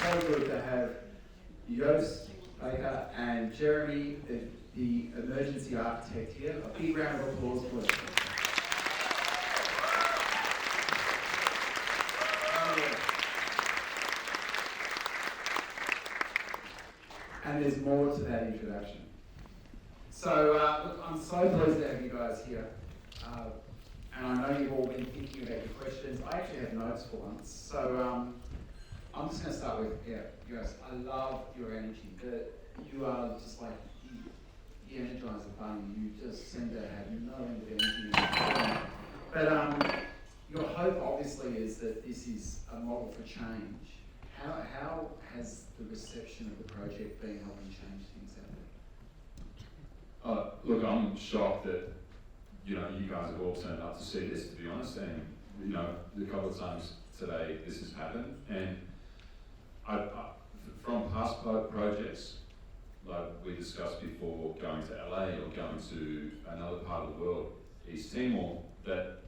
so good to have Joost Bakker and Jeremy, the emergency architect here. A big round of applause, please. And there's more to that introduction. So, look, I'm so pleased to have you guys here. And I know you've all been thinking about your questions. I actually have notes for once. So, I'm just going to start with, Joost, I love your energy. You are just like the Energizer Bunny. You just seem to have no end of energy. But your hope, obviously, is that this is a model for change. How has the reception of the project been helping change things out there? Look, I'm shocked that you guys have all turned up to see this, to be honest, and a couple of times today this has happened, and from past projects like we discussed before, going to LA or going to another part of the world, East Timor, that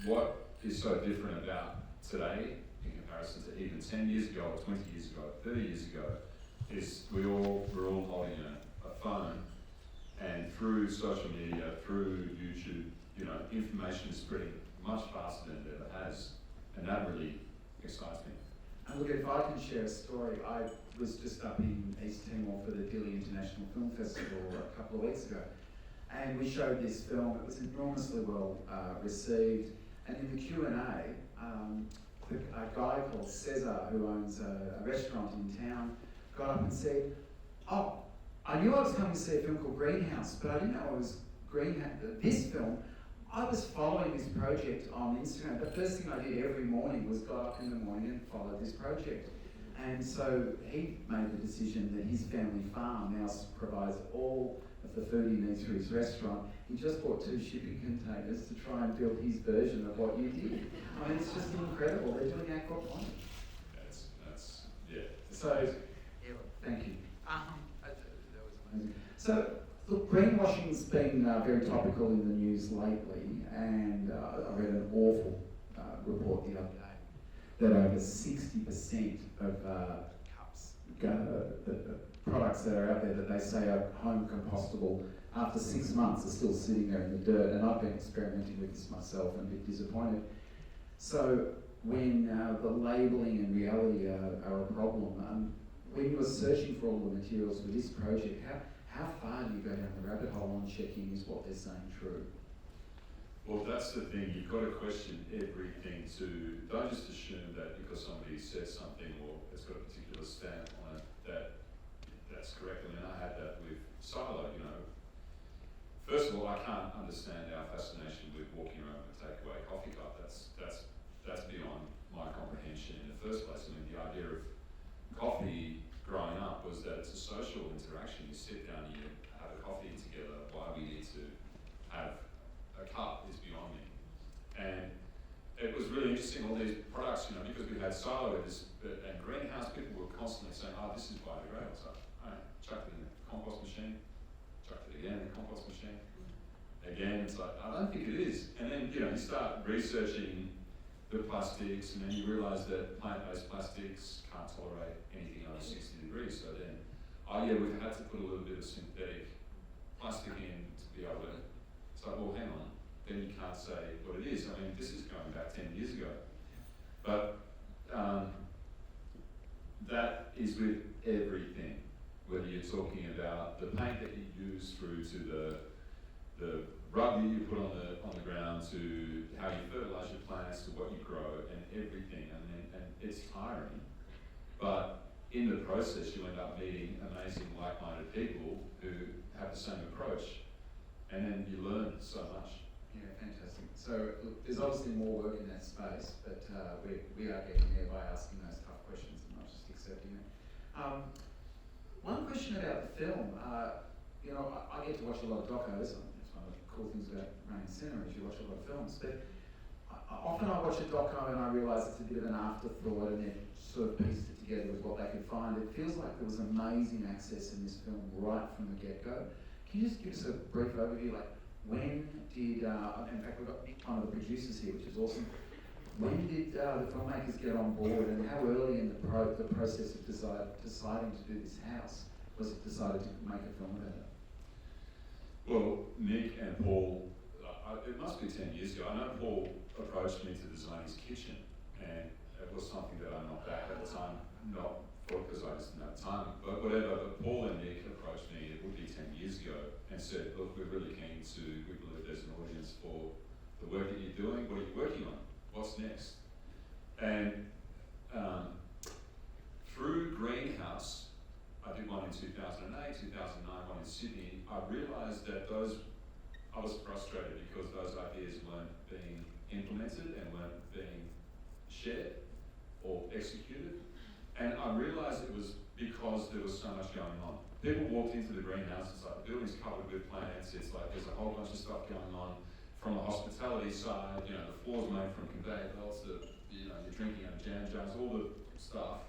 what is so different about today in comparison to even 10 years ago, or 20 years ago, 30 years ago, is we're all holding a phone, and through social media, through YouTube, information is spreading much faster than it ever has, and that really excites me. And look, if I can share a story, I was just up in East Timor for the Dili International Film Festival a couple of weeks ago, and we showed this film. It was enormously well received, and in the Q&A, a guy called Cesar, who owns a restaurant in town, got up and said, "Oh, I knew I was coming to see a film called Greenhouse, but I didn't know it was this film. I was following this project on Instagram. The first thing I did every morning was got up in the morning and followed this project." And so he made the decision that his family farm now provides all of the food he needs for his restaurant. He just bought 2 shipping containers to try and build his version of what you did. I mean, it's just incredible. They're doing aquaponics. Yeah. So, thank you. That was amazing. So, look, greenwashing's been very topical in the news lately, and I read an awful report the other day that over 60% of cups, the products that are out there that they say are home compostable, after 6 months are still sitting there in the dirt, and I've been experimenting with this myself and a bit disappointed. So when the labelling and reality are a problem, when you were searching for all the materials for this project, how far do you go down the rabbit hole on checking is what they're saying true? Well, that's the thing. You've got to question everything don't just assume that because somebody says something or it's got a particular stamp on it that's correct. I mean, I had that with Silo, First of all, I can't understand our fascination with walking around with a takeaway coffee cup. That's beyond my comprehension in the first place. I mean, the idea of coffee growing up was that it's a social interaction. You sit down, you have a coffee together. Why we need to have a cup is beyond me. And it was really interesting, all these products, because we had Silo and Greenhouse, people were constantly saying, "Oh, this is biodegradable." So I chucked it in the compost machine, chucked it again in the compost machine. Again, it's like, I don't think it is. And then, you start researching the plastics, and then you realise that plant-based plastics can't tolerate anything over 60 degrees. So then, we've had to put a little bit of synthetic plastic in to be able to. It's like, well, hang on. Then you can't say what it is. I mean, this is going back 10 years ago. But that is with everything. Whether you're talking about the paint that you use through to the rug that you put on the ground, to how you fertilize your plants, to what you grow, and everything. And it's tiring. But in the process, you end up meeting amazing, like-minded people who have the same approach, and then you learn so much. Yeah, fantastic. So, look, there's obviously more work in that space, but we are getting there by asking those tough questions and not just accepting it. One question about the film. I get to watch a lot of docos. That's one of the cool things about running cinema is you watch a lot of films. But often I watch a doco and I realise it's a bit of an afterthought, and they've sort of pieced it together with what they could find. It feels like there was amazing access in this film right from the get-go. Can you just give us a brief overview, like when did, in fact we've got one of the producers here, which is awesome. when did the filmmakers get on board, and how early in the process of deciding to do this house was it decided to make a film about it? Well, Nick and Paul, it must be 10 years ago. I know Paul approached me to design his kitchen, and it was something that I knocked back at the time, not because I just didn't have time, but whatever. But Paul and Nick approached me, it would be 10 years ago, and said, look, we're really keen to, we believe there's an audience for the work that you're doing. What are you working on? What's next? And through Greenhouse, I did one in 2008, 2009, one in Sydney. I realised that I was frustrated because those ideas weren't being implemented and weren't being shared or executed. And I realised it was because there was so much going on. People walked into the greenhouse, it's like the building's covered with plants, it's like there's a whole bunch of stuff going on. From the hospitality side, the floor's made from conveyor belts, you're drinking out of jam jars, all the stuff.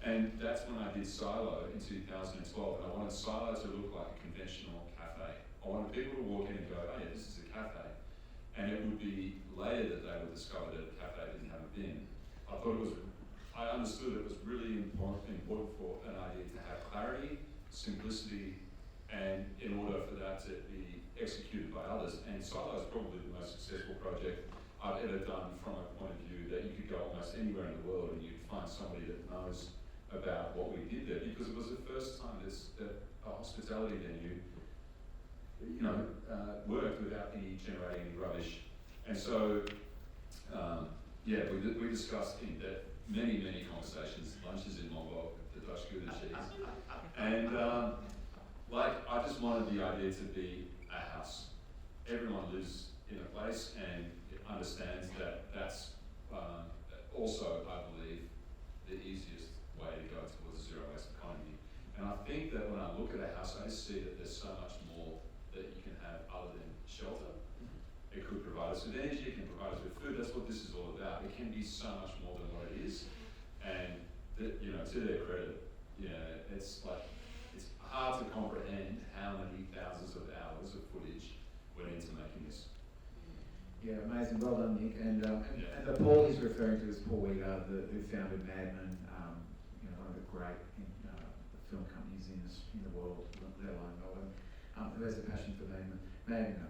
And that's when I did Silo in 2012, and I wanted Silo to look like a conventional cafe. I wanted people to walk in and go, oh yeah, this is a cafe. And it would be later that they would discover that the cafe didn't have a bin. I understood it was really important for an idea to have clarity, simplicity, and in order for that to be executed by others. And Silo is probably the most successful project I've ever done from a point of view that you could go almost anywhere in the world and you'd find somebody that knows about what we did there, because it was the first time that a hospitality venue worked without generating any rubbish. And so, we discussed in depth many conversations, lunches in Lombok, the Dutch Gouda cheese. And I just wanted the idea to be a house. Everyone lives in a place and understands that that's also, I believe, the easiest way to go towards a zero waste economy. And I think that when I look at a house, I just see that there's so much more that you can have other than shelter. It could provide us with energy, it can provide us with food. That's what this is all about. It can be so much more than what it is. And to their credit, it's hard to comprehend how many thousands of hours of footage went into making this. Yeah, amazing. Well done, Nick. And the Paul he's referring to is Paul Weger, who founded Madman, one of the great film companies in the world, let alone Melbourne, who has a passion for Madman.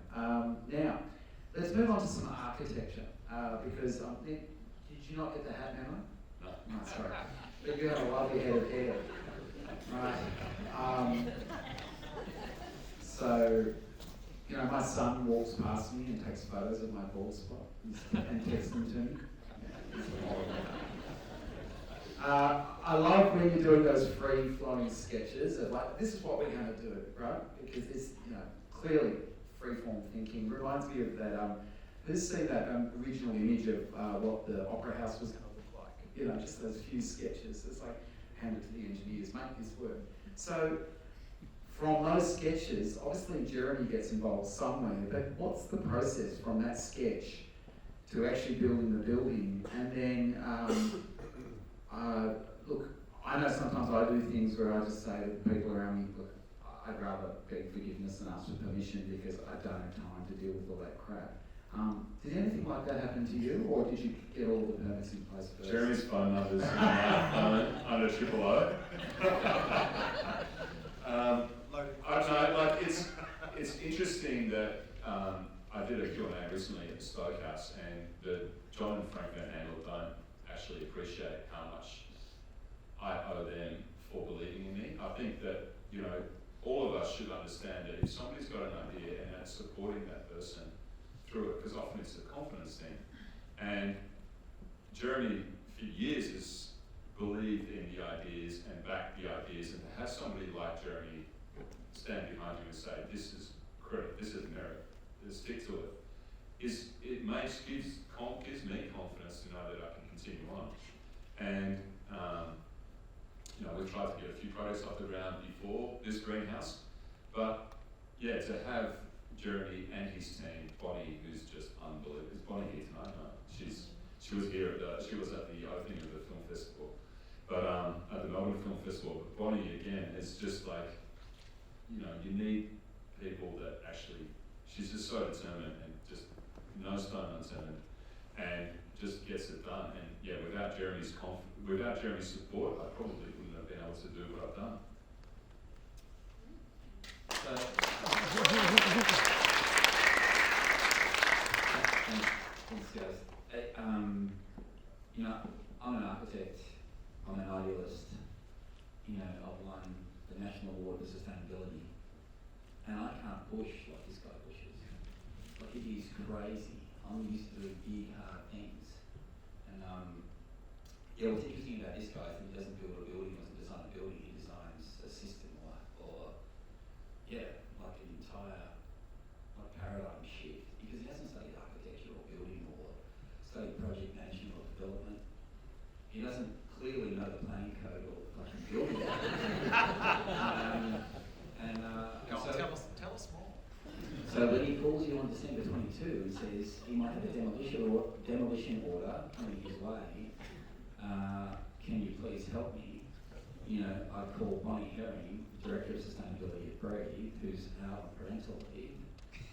Now, let's move on to some architecture, because Nick, did you not get the hat memo? No, sorry. But you have a lovely head of hair, right? So, my son walks past me and takes photos of my bald spot and texts them to me. I love when you're doing those free-flowing sketches of this is what we're going to do, right? Because it's clearly free-form thinking. Reminds me of that. Who's seen that original image of what the opera house was going to look like? Just those few sketches. It's like hand it to the engineers, make this work. So from those sketches, obviously Jeremy gets involved somewhere, but what's the process from that sketch to actually building the building? And then, look, I know sometimes I do things where I just say to the people around me, look, I'd rather beg forgiveness than ask for permission because I don't have time to deal with all that crap. Did anything like that happen to you, or did you get all the permits in place first? Jeremy's phone number's in my phone under 000. I don't know, it's interesting that I did a Q&A recently at the Stoke House, and John and Frank Van Andel don't actually appreciate how much I owe them for believing in me. I think that, all of us should understand that if somebody's got an idea and that's supporting that person through it, because often it's a confidence thing. And Jeremy, for years, has believed in the ideas and backed the ideas, and to have somebody like Jeremy stand behind you and say, this is credit, this is merit, stick to it, gives me confidence to know that I can continue on. And we've tried to get a few projects off the ground before this greenhouse, but to have Jeremy and his team, Bonnie, who's just unbelievable. Is Bonnie here tonight? No, she was here she was at the opening of the film festival, but at the Melbourne Film Festival. But Bonnie again is just like, you need people that actually. She's just so determined and just no stone unturned, and just gets it done. And yeah, without Jeremy's support, I probably wouldn't have been able to do what I've done. Thanks, guys. You know, I'm an architect, I'm an idealist, you know, I've won the National Award for Sustainability, and I can't push like this guy pushes. Like, it is crazy. I'm used to doing big, hard things. And yeah, what's interesting about this guy is that he doesn't build a building, doesn't design a building, he designs a system or yeah, like an entire paradigm shift, because he hasn't studied architecture or building or studied project management or development. He doesn't clearly know the planning code or fucking building code. Tell us more. So when he calls you on December 22 and says he might have a demolition order coming his way, can you please help me? You know, I call Bonnie Herring, Director of Sustainability at Brady, who's out on parental leave.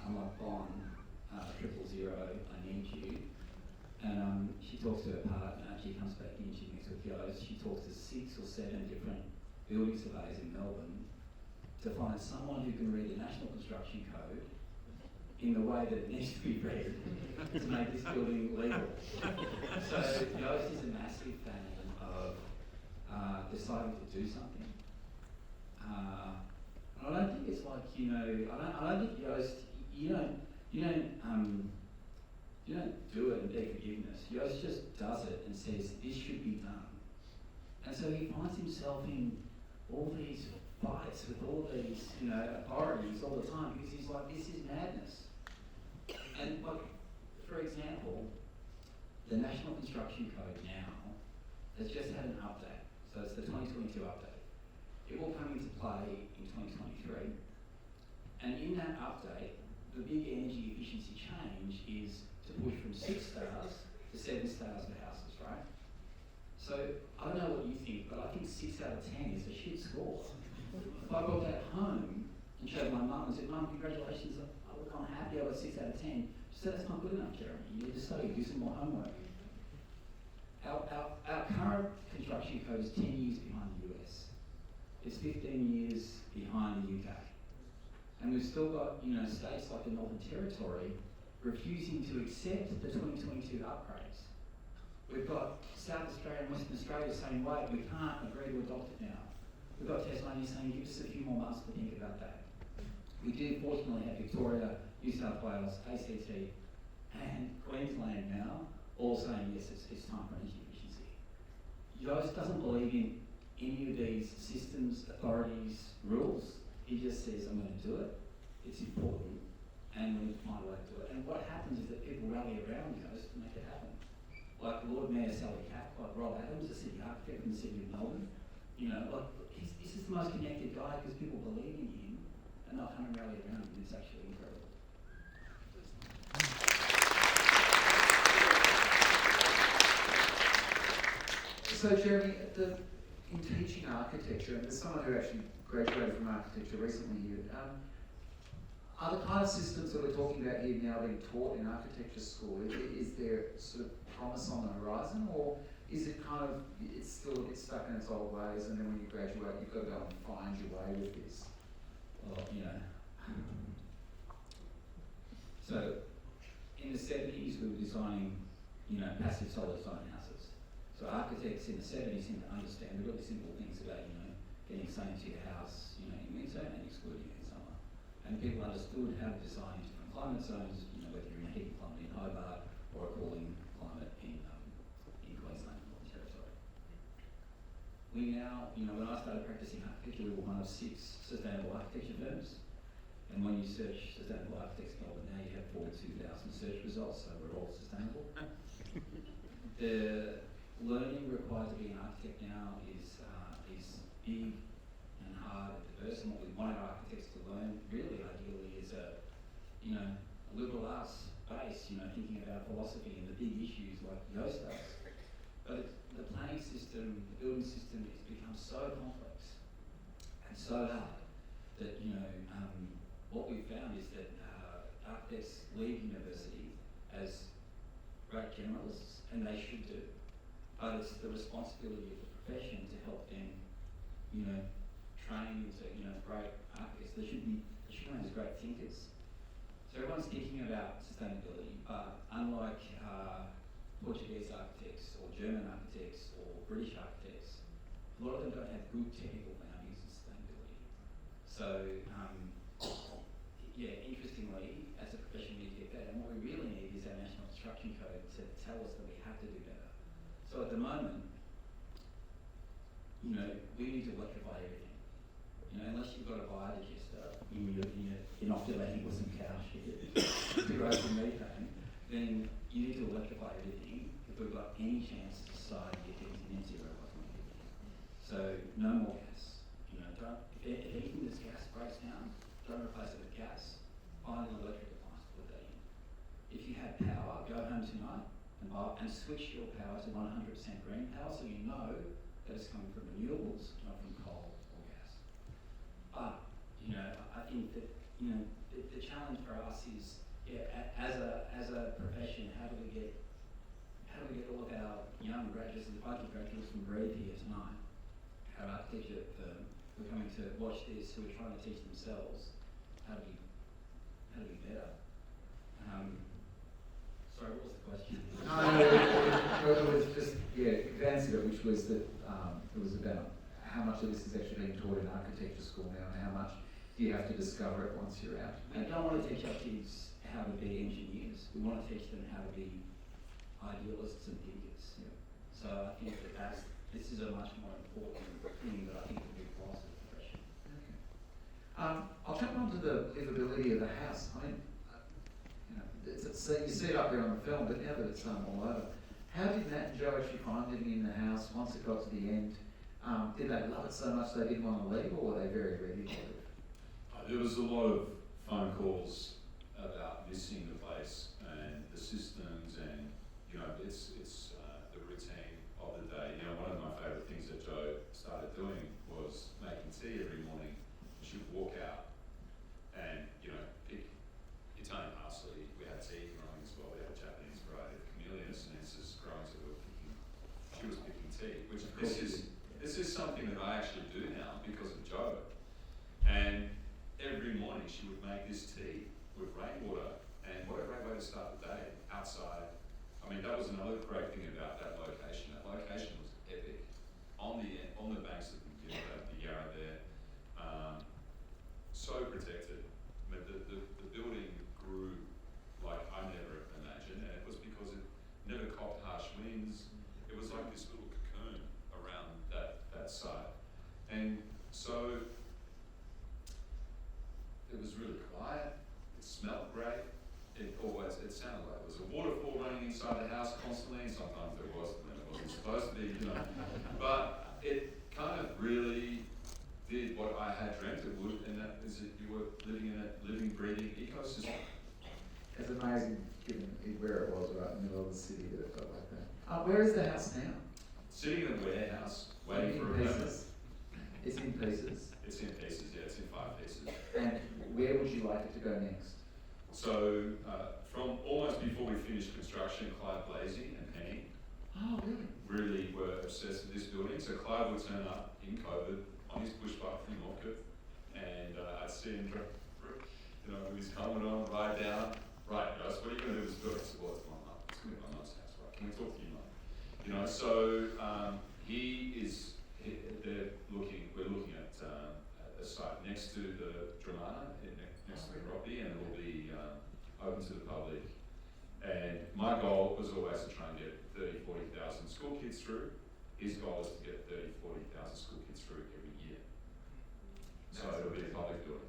I'm like, Bon, 000, I need you. And she talks to her partner, she comes back in, she meets with Joost, she talks to 6 or 7 different building surveyors in Melbourne to find someone who can read the National Construction Code in the way that it needs to be read to make this building legal. So Joost is a massive fan of deciding to do something. And I don't think it's like, you know, I don't think Joost, you don't do it and beg forgiveness. Joost just does it and says, this should be done. And so he finds himself in all these fights with all these, you know, authorities all the time, because he's like, this is madness. And like, for example, the National Construction Code now has just had an update. So it's the 2022 update. It will come into play in 2023. And in that update, the big energy efficiency change is to push from 6 stars to 7 stars for houses, right? So I don't know what you think, but I think 6 out of 10 is a shit score. If I brought that home and showed my mum and said, Mum, congratulations, I'm happy I got 6 out of 10. She said, that's not good enough, Jeremy. You need to study, do some more homework. Our current construction code is 10 years behind the US. It's 15 years behind the UK. And we've still got, you know, states like the Northern Territory refusing to accept the 2022 upgrades. We've got South Australia and Western Australia saying, wait, we can't agree to adopt it now. We've got Tasmania saying, give us a few more months to think about that. We do fortunately have Victoria, New South Wales, ACT, and Queensland now all saying, yes, it's time for energy efficiency. Joost doesn't believe in any of these systems, authorities, rules. He just says, I'm going to do it, it's important, and we need to find a way to do it. And what happens is that people rally around Joost to make it happen. Like Lord Mayor Sally Capp, like Rob Adams, the city architect from the city of Melbourne. You know, like, this is the most connected guy because people believe in him and they'll come and rally around him. It's actually incredible. So Jeremy, in teaching architecture, and there's someone who actually graduated from architecture recently here, are the kind of systems that we're talking about here now being taught in architecture school? Is there sort of promise on the horizon, or is it kind of, it's still a bit stuck in its old ways, and then when you graduate you've got to go and find your way with this? Well, you know, so in the 70s we were designing, you know, passive solar design houses. So architects in the 70s seemed to understand the really simple things about, you know, getting sun into your house, you know, in winter and excluding it in summer. And people understood how to design different climate zones, you know, whether you're in a heating climate in Hobart or a cooling climate in Queensland, Northern Territory. We now, you know, when I started practicing architecture, we were one of 6 sustainable architecture firms. And when you search sustainable architects in Melbourne now, you have 42,000 search results, so we're all sustainable. The learning required to be an architect now is big and hard and diverse, and what we want our architects to learn really ideally is a liberal arts base, you know, thinking about philosophy and the big issues like Joost does. But the planning system, the building system has become so complex and so hard that, you know, what we've found is that architects leave university as great generalists, and they should do. But it's the responsibility of the profession to help them, you know, train into, you know, great architects. They should be known as great thinkers. So everyone's thinking about sustainability, but unlike Portuguese architects or German architects or British architects, a lot of them don't have good technical boundaries in sustainability. So, yeah, interestingly, as a profession we need to get better, and what we really need is our National Construction Code to tell us that we have to do better. So at the moment, you know, we need to electrify everything. You know, unless you've got a biodigester in your inoculating with some cow shit to grow some methane, then you need to electrify everything if we've got any chance as a society of getting to net zero by 2050. So no more gas. You know, if anything that's gas breaks down, don't replace it with gas. Find an electric appliance to put that in. If you have power, go home tonight and switch your power to 100% green power, so you know that it's coming from renewables, not from coal or gas. But you know, I think that, you know, the challenge for us is, yeah, as a profession, how do we get all of our young graduates and budget graduates from Breathe here tonight, our architecture firm, who are coming to watch this, who are trying to teach themselves how to be better. Sorry, what was the question? It was just, yeah, you answered it, which was that it was about how much of this is actually being taught in architecture school now, and how much do you have to discover it once you're out? We don't want to teach our kids how to be engineers. We want to teach them how to be idealists and thinkers. Yeah. So I think that this is a much more important thing that I think will be across the profession. Okay. I'll jump on to the livability of the house. I mean, you know, so you see it up there on the film, but now that it's all over, how did Matt and Joe actually find living in the house once it got to the end? Did they love it so much they didn't want to leave, or were they very ready to leave? There was a lot of phone calls about missing the place and the systems, and you know, it's the routine of the day. You know, one of my favourite things that Joe started doing was making tea every morning. She would walk out and, you know, pick Italian parsley. We had tea growing as well. We had a Japanese variety of camellias, and it's just growing, so we were picking. She was picking tea, which this is something that I actually do now because of Joe. And every morning she would make this tea with rainwater, and what a great way to start the day outside. I mean, that was another great thing about that location. That location was epic. On the banks of the Yarraville, so protected. I mean, the building grew like I never imagined, and it was because it never copped harsh winds. It was like this little cocoon around that site, and so it was really quiet. It smelled great. It sounded like there was a waterfall running inside the house constantly. Sometimes there was, and then it wasn't supposed to be, you know. But it kind of really did what I had dreamt it would, and that is that you were living in a living, breathing ecosystem. It's amazing, given where it was, right in the middle of the city, that it felt like that. Where is the house now? Sitting in a warehouse, waiting for a pieces. permit. It's in pieces. It's in pieces, yeah, it's in 5 pieces. And where would you like it to go next? So, from almost before we finished construction, Clive Blasey and Penny Oh, really? were obsessed with this building. So Clive would turn up in COVID on his push bike from Northcote, and I'd see him, you know, with his helmet on, ride down. Right, guys, what are you going to do with this building? I said, well, it's my mum. It's going to be my mum's house, right? Can we talk to you, mum? You know, so we're looking at a site next to the Dramana, next to the property, and it will be open to the public. And my goal was always to try and get 30,000-40,000 school kids through. His goal is to get 30,000-40,000 school kids through every year. So it'll be a public building.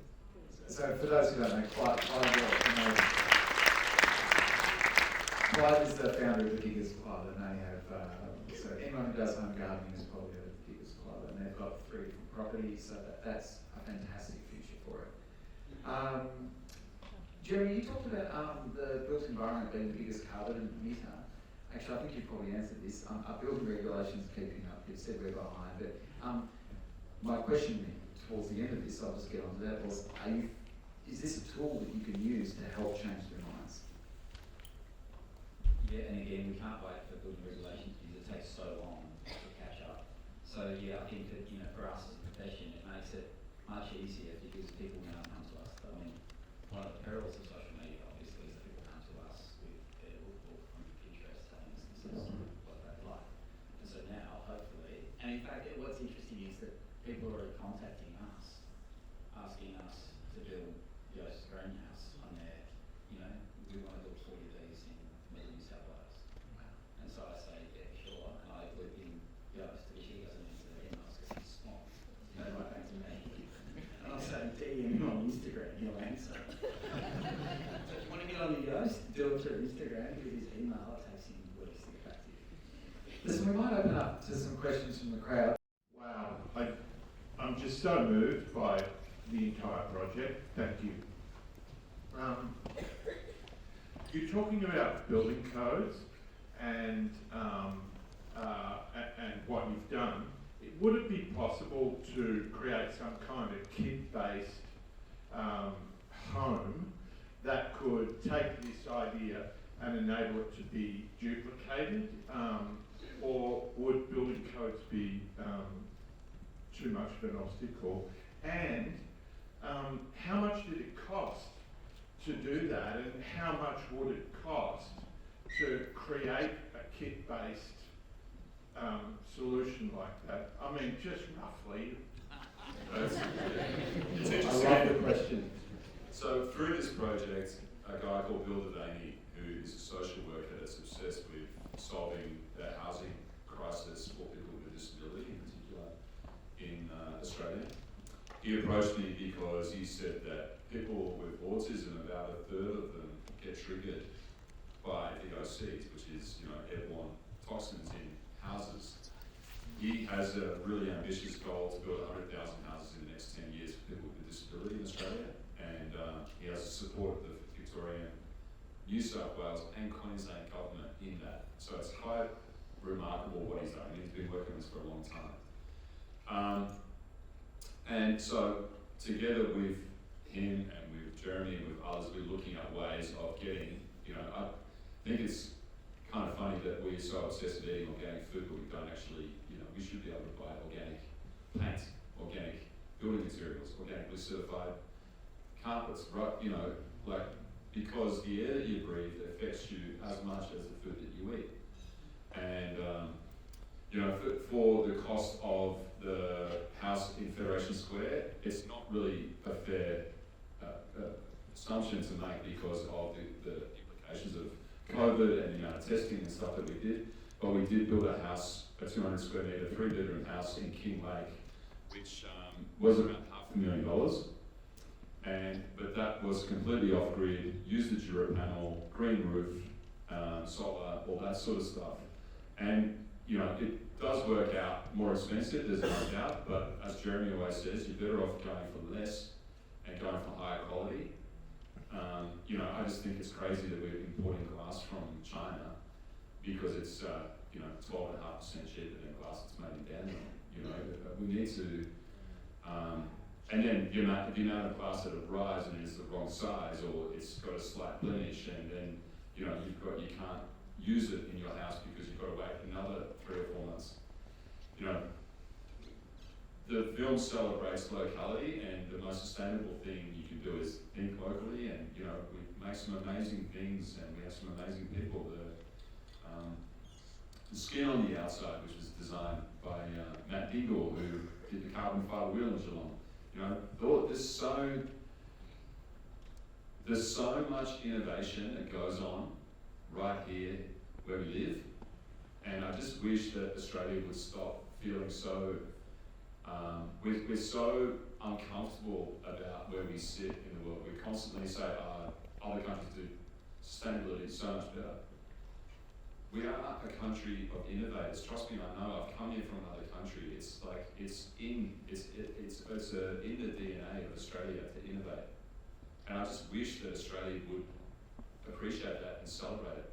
So for those who don't know, Clive is the founder of the biggest club, and they have, so anyone who does home gardening has probably heard of the biggest club, and they've got 3 different properties, so that's a fantastic future for it. Jeremy, you talked about the built environment being the biggest carbon emitter. Actually, I think you probably answered this. Our building regulations are keeping up. You've said we're behind, but my question towards the end of this, I'll just get onto that, was is this a tool that you can use to help change their minds? Yeah, and again, we can't wait for building regulations because it takes so long to catch up. So yeah, I think that, you know, for us as a profession, it makes it much easier because people now come to us. I mean, one of the perils of social media, obviously, is that people come to us with their lookbook from Pinterest saying instances what they like. And so now, hopefully, and in fact, what's interesting is that people are already contacting us, asking us to build Joost's greenhouse on their, you know, we want to build 40 of these in New South Wales. And so I say, yeah, sure, and I loop in Joost, but he doesn't answer their emails because he's small. They write back to me. And I'll say, DM him on Instagram, he'll answer. So if you want to get on the Joost, do it through Instagram, here's his email, it takes him weeks to get back to you. Listen, we might open up to some questions from the crowd. Wow, I'm just so moved by the entire project. Thank you. You're talking about building codes and what you've done. Would it be possible to create some kind of kit-based home that could take this idea and enable it to be duplicated? Or would building codes be too much of an obstacle? And how much did it cost to do that, and how much would it cost to create a kit-based solution like that? I mean, just roughly. It's I interesting. love the question. So through this project, a guy called Bill Devaney, who is a social worker that's obsessed with solving the housing crisis for people with disability, in particular in Australia. He approached me because he said that people with autism, about a third of them get triggered by VOCs, which is, you know, airborne toxins in houses. He has a really ambitious goal to build 100,000 houses in the next 10 years for people with disability in Australia, and he has the support of the Victorian, New South Wales and Queensland government in that. So it's quite remarkable what he's done. He's been working on this for a long time. And so together with him and with Jeremy and with others, we're looking at ways of getting, you know, I think it's kind of funny that we're so obsessed with eating organic food, but we don't actually, you know, we should be able to buy organic paint, organic building materials, organically certified carpets, right, you know, like, because the air that you breathe affects you as much as the food that you eat. And, you know, for the cost of the house in Federation Square, it's not really a fair assumption to make because of the implications of COVID and the amount of testing and stuff that we did. But we did build a house, a 200 square metre, 3-bedroom house in King Lake, which was around $500,000. But that was completely off grid, used the Dura panel, green roof, solar, all that sort of stuff. And you know, it does work out more expensive, there's no doubt, but as Jeremy always says, you're better off going for less and going for higher quality. You know, I just think it's crazy that we're importing glass from China because it's, you know, 12.5% cheaper than glass that's made in Denmark. You know, we need to, and then the amount of glass that arrives and it's the wrong size or it's got a slight blemish, and then, you know, you can't use it in your house because you've got to wait another 3 or 4 months. You know, the film celebrates locality, and the most sustainable thing you can do is think locally, and you know, we make some amazing things and we have some amazing people. The skin on the outside, which was designed by Matt Dingle, who did the carbon fibre wheel in Geelong. You know, there's so much innovation that goes on right here where we live, and I just wish that Australia would stop feeling so, we're so uncomfortable about where we sit in the world. We constantly say, other countries do sustainability so much better. We are a country of innovators. Trust me, I know. I've come here from another country. It's like it's in the DNA of Australia to innovate, and I just wish that Australia would appreciate that and celebrate it.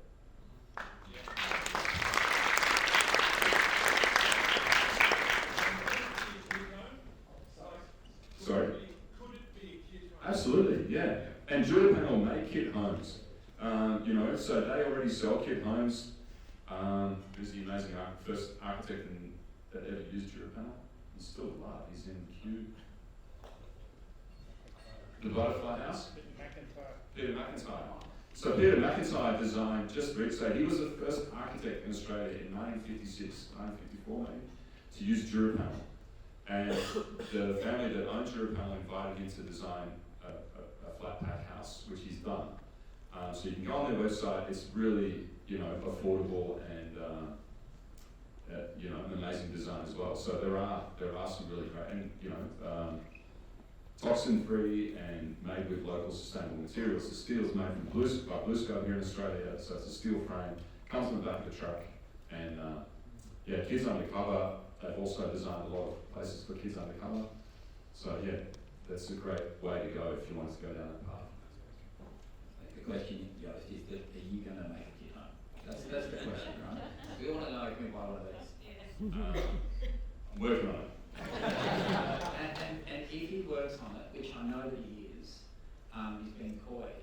Sorry. Could it be a kit home? Absolutely, yeah. And Jura Panel make kit homes. You know, so they already sell kit homes. Who's the amazing first architect that ever used Europanel? He's still alive. He's in Kew. The Butterfly House. Peter McIntyre. So Peter McIntyre designed just bricks. So he was the first architect in Australia in 1956, 1954 maybe, to use Europanel. And the family that owned Yarraville invited him to design a flat pack house, which he's done. So you can go on their website. It's really, affordable and an amazing design as well. So there are some really great, and toxin free and made with local sustainable materials. The steel is made from BlueScope here in Australia, so it's a steel frame. Comes in the back of the truck, and Kids Undercover. They've also designed a lot of places for kids undercover. So that's a great way to go if you want to go down that path. The question, Joost, is that are you going to make a kid home? That's the question, right? We all want to know if we buy one of these. I'm working on it. and if he works on it, which I know that he is, he's been coy,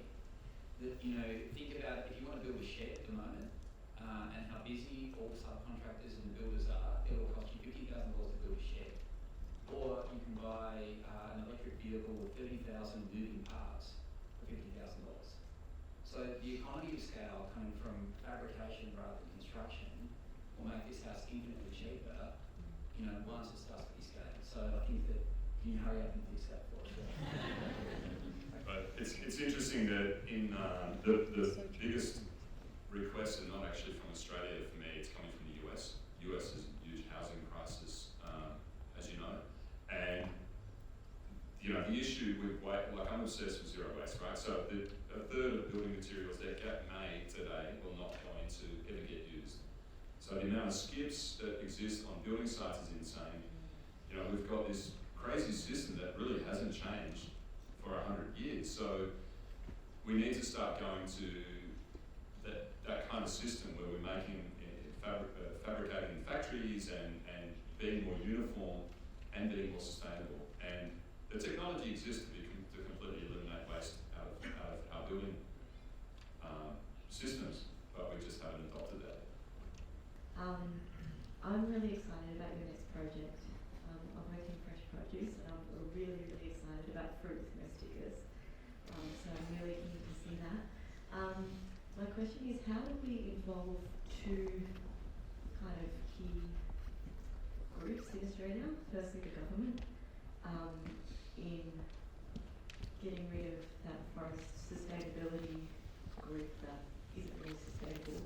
that, think about if you want to build a shed at the moment, and how busy all the subcontractors and the builders are, it will cost you $50,000 to build a shed. Or you can buy an electric vehicle with 30,000 moving parts for $50,000. So the economy of scale coming from fabrication rather than construction will make this house infinitely cheaper, once it starts to be scaled. So I think that, can you hurry up and fix that for us? But it's interesting that in the biggest requests are not actually from Australia for me, it's coming from the US. US has a huge housing crisis, as you know. And, the issue with I'm obsessed with zero waste, right? So a third of building materials that get made today will not ever get used. So the amount of skips that exist on building sites is insane. We've got this crazy system that really hasn't changed for 100 years. So we need to start going to that kind of system where we're making, fabricating in factories and being more uniform and being more sustainable. And the technology exists to completely eliminate waste out of our building systems, but we just haven't adopted that. I'm really excited about your next project. I'm working in fresh produce, and I'm really, really excited about fruit with no stickers. So I'm really keen to see that. My question is, how do we involve two kind of key groups in Australia? Firstly, the government, in getting rid of that forest sustainability group that isn't really sustainable,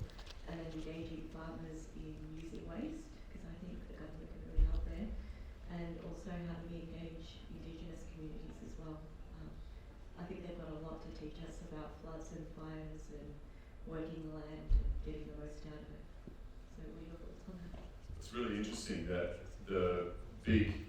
and then engaging farmers in using waste, because I think the government can really help there, and also how do we engage Indigenous communities as well. I think they've got a lot to teach us about floods and fires and working the land and getting the most out of it. So what are your thoughts on that? It's really interesting that the big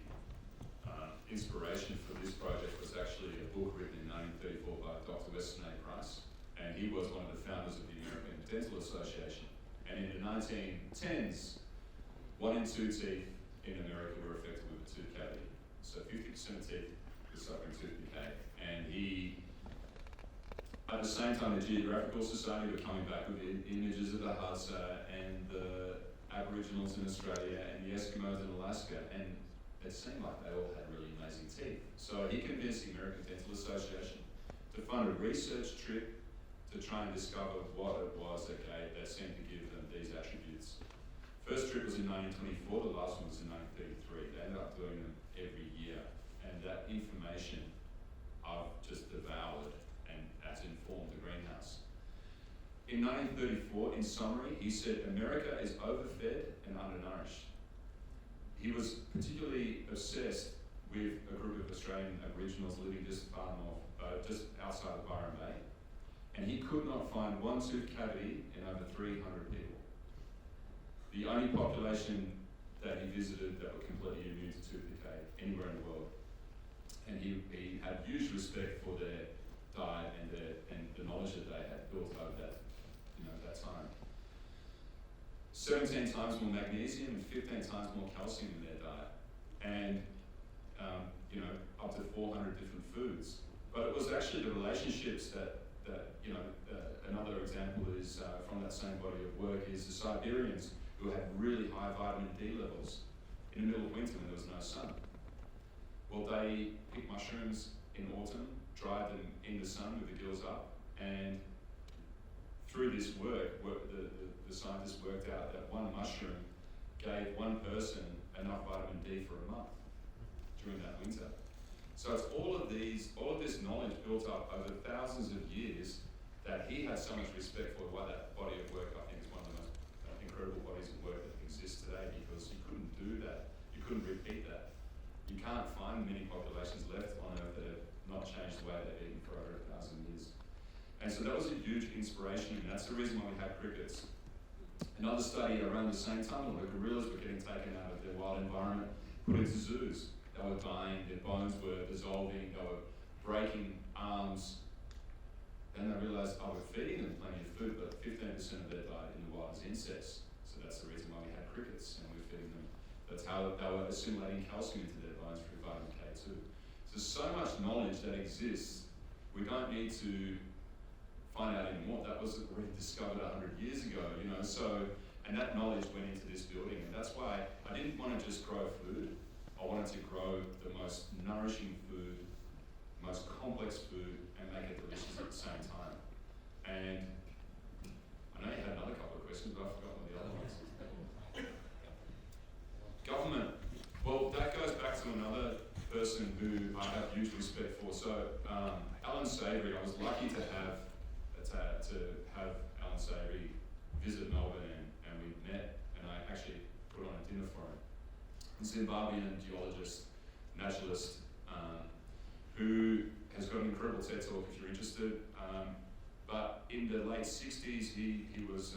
inspiration for this project was actually a book written in 1934 by Dr. Weston A. Price, and he was one of the founders of the American Dental Association. And in the 1910s, 1 in 2 teeth in America were affected with a tooth cavity. So 50% of teeth were suffering tooth decay. And at the same time, the Geographical Society were coming back with images of the Hadza and the Aboriginals in Australia and the Eskimos in Alaska, and it seemed like they all had really amazing teeth. So he convinced the American Dental Association to fund a research trip to try and discover what it was that seemed to give them these attributes. First trip was in 1924, the last one was in 1933. They ended up doing them every year, and that information I've just devoured, and that's informed the greenhouse. In 1934, in summary, he said America is overfed and undernourished. He was particularly obsessed with a group of Australian Aboriginals living just far north, just outside of Byron Bay, and he could not find one tooth cavity in over 300 people. The only population that he visited that were completely immune to tooth decay anywhere in the world. And he had huge respect for their diet and the knowledge that they had built over that time. 17 times more magnesium and 15 times more calcium in their diet, and up to 400 different foods. But it was actually the relationships that another example is from that same body of work is the Siberians who had really high vitamin D levels in the middle of winter when there was no sun. Well, they picked mushrooms in autumn, dried them in the sun with the gills up, and through this work the scientists worked out that one mushroom gave one person enough vitamin D for a month during that winter. So it's all of this knowledge built up over thousands of years that he had so much respect for. Why that body of work, I think, is one of the most incredible bodies of work that exists today, because you couldn't do that. You couldn't repeat that. You can't find many populations left on Earth that have not changed the way they've eaten for over 1,000 years. And so that was a huge inspiration, and that's the reason why we have crickets. Another study around the same time, the gorillas were getting taken out of their wild environment, put into zoos. They were dying, their bones were dissolving, they were breaking arms. Then they realised, we're feeding them plenty of food, but 15% of their diet in the wild is insects. So that's the reason why we had crickets, and we're feeding them. That's how they were assimilating calcium into their bones through vitamin K2. So there's so much knowledge that exists, we don't need to find out anymore. That was already discovered 100 years ago, so, and that knowledge went into this building, and that's why I didn't want to just grow food. I wanted to grow the most nourishing food, most complex food, and make it delicious at the same time. And I know you had another couple of questions, but I've forgotten the other ones. Government. Well, that goes back to another person who I have huge respect for. So, Alan Savory, I was lucky to have Alan Savory visit Melbourne, and we met, and I actually put on a dinner for him. Zimbabwean geologist, naturalist, who has got an incredible TED talk if you're interested. But in the late 60s, he was,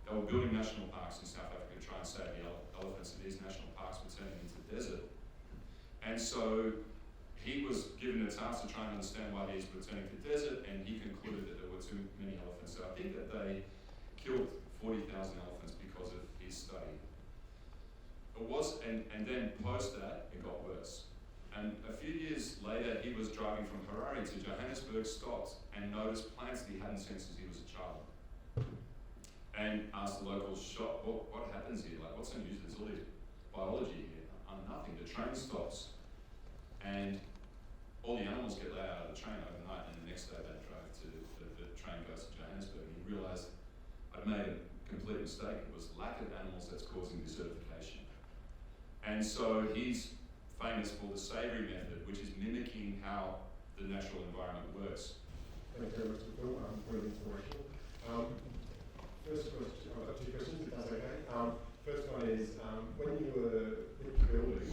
they were building national parks in South Africa to try and save the elephants, and these national parks were turning into desert. And so he was given a task to try and understand why these were turning to desert, and he concluded that there were too many elephants. So I think that they killed 40,000 elephants because of his study. It was, and then post that, it got worse. And a few years later, he was driving from Harare to Johannesburg, stopped, and noticed plants that he hadn't seen since he was a child. And asked the local shop, what happens here? Like, what's unusual? There's all this biology here. Nothing. The train stops, and all the animals get let out of the train overnight, and the next day they drove to, the train goes to Johannesburg, and he realised I'd made a complete mistake. It was lack of animals that's causing desertification. And so he's famous for the Savory method, which is mimicking how the natural environment works. Thank you very much, Phil. For the inspiration. First question, I've got two questions, if that's okay. First one is, when you were building,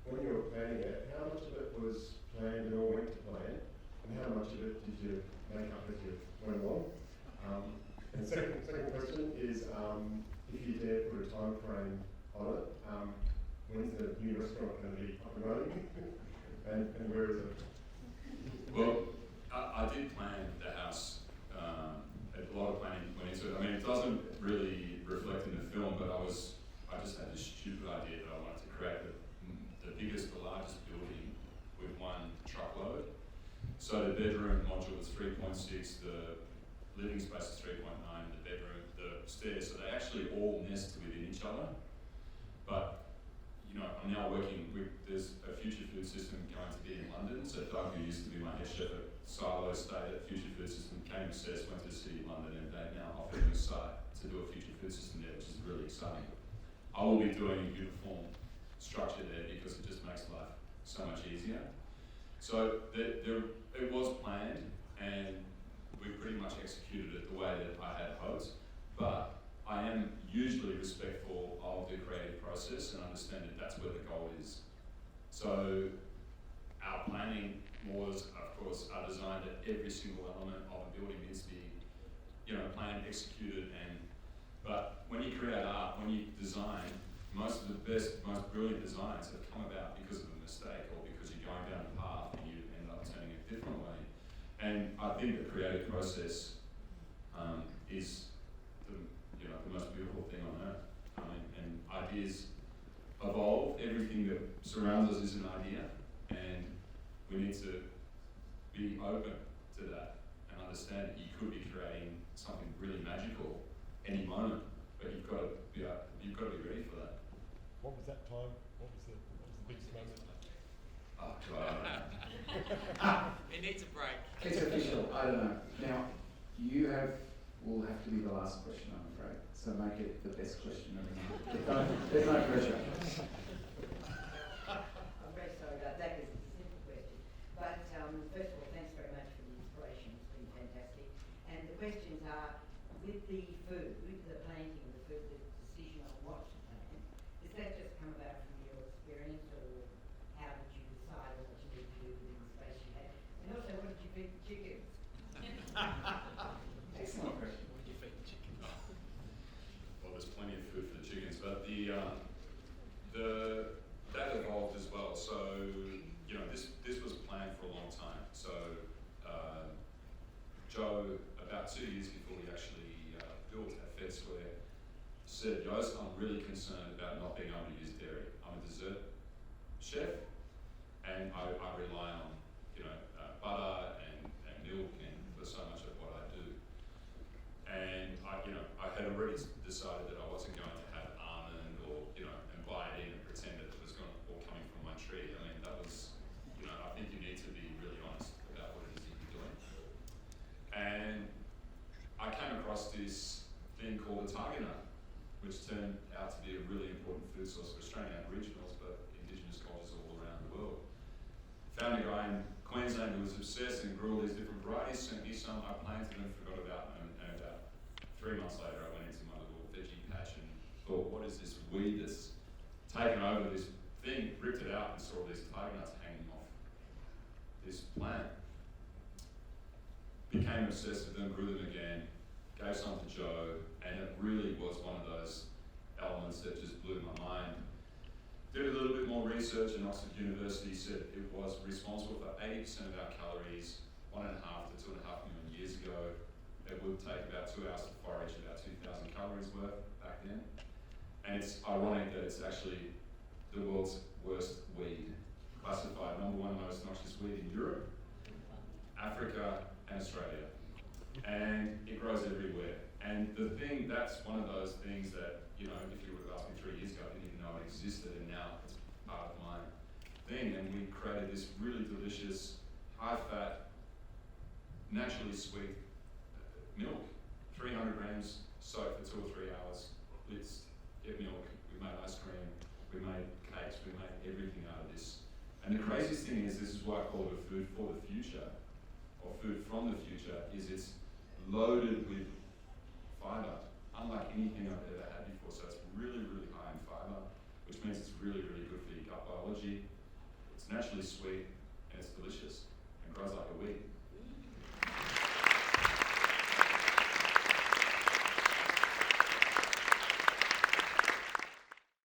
when you were planning it, how much of it was planned and all went to plan, and how much of it did you make up as you went along? And second question is, if you dare put a time frame on it, when's the new restaurant going to be up and running, and where is it? Well, I did plan the house. A lot of planning went into it. I mean, it doesn't really reflect in the film, but I just had this stupid idea that I wanted to create the biggest, the largest building with one truckload. So the bedroom module is 3.6, the living space is 3.9, the bedroom, the stairs, so they actually all nest within each other. But I'm now working with, there's a future food system going to be in London. So Doug, who used to be my head chef at Silo, stayed at Future Food System, came obsessed, went to the city of London, and they've now offered me a site to do a future food system there, which is really exciting. I will be doing a uniform structure there because it just makes life so much easier. So it was planned, and we pretty much executed it the way that I had hoped, but I am hugely respectful of the creative process and understand that that's where the goal is. So our planning was, of course, our design that every single element of a building needs to be, planned, executed, but when you create art, when you design, most of the best, most brilliant designs have come about because of a mistake or because you're going down a path and you end up turning it a different way. And I think the creative process is the most beautiful thing on earth. And ideas evolve. Everything that surrounds us is an idea, and we need to be open to that. understand it, you could be creating something really magical any moment, but you've got to be ready for that. What was that time? What was the biggest moment? Oh God. It needs a break. It's official, I don't know. Now, will have to be the last question, I'm afraid. So make it the best question of the night. There's no pressure. I'm very sorry about that because it's a simple question. But first of all, thanks very much for the inspiration. It's been fantastic. And the questions are, with the food, with the planting of the food, the decision on what to plant, does that just come about from your experience, or how did you decide on what you need to do within the space you had? And also, what did you feed the chickens? Excellent question. What did you feed the chicken? Well, there's plenty of food for the chickens, but that evolved as well. So, you know, this was planned for a long time. So, Joe, about 2 years before we actually built at Fed Square, said, Joost, I'm really concerned about not being able to use dairy. I'm a dessert chef, and I rely on, you know, butter and milk and for so much of what I do. And I had already decided that I wasn't going to have almond or, and buy it in and pretend that it was all coming from my tree. I mean, that was, I think you need to be really honest about what it is that you're doing. And I came across this thing called a tiger nut, which turned out to be a really important food source for Australian Aboriginals, but Indigenous cultures all around the world. Found a guy in Queensland who was obsessed and grew all these different varieties, sent me some, I planted them, forgot about them, and about 3 months later I went into my little veggie patch and thought, what is this weed that's taken over this thing, ripped it out and saw all these tiger nuts hanging off this plant. Became obsessed with them, grew them again, gave some to Joe, and it really was one of those elements that just blew my mind. Did a little bit more research, and Oxford University said it was responsible for 80% of our calories 1.5 to 2.5 million years ago. It would take about 2 hours to forage about 2,000 calories worth back then. And it's ironic that it's actually the world's worst weed, classified #1 most noxious weed in Europe, Africa, and Australia. And it grows everywhere. And that's one of those things that, if you would have asked me 3 years ago, I didn't even know it existed, and now it's part of my thing. And we created this really delicious, high-fat, naturally sweet milk. 300 grams soaked for 2 or 3 hours. Let's get milk. We made ice cream. We made cakes. We made everything out of this. And the craziest thing is, this is why I call it a food for the future, or food from the future, is it's loaded with fibre, unlike anything I've ever had before. So it's really, really high in fibre, which means it's really, really good for your gut biology. It's naturally sweet, and it's delicious, and grows like a weed.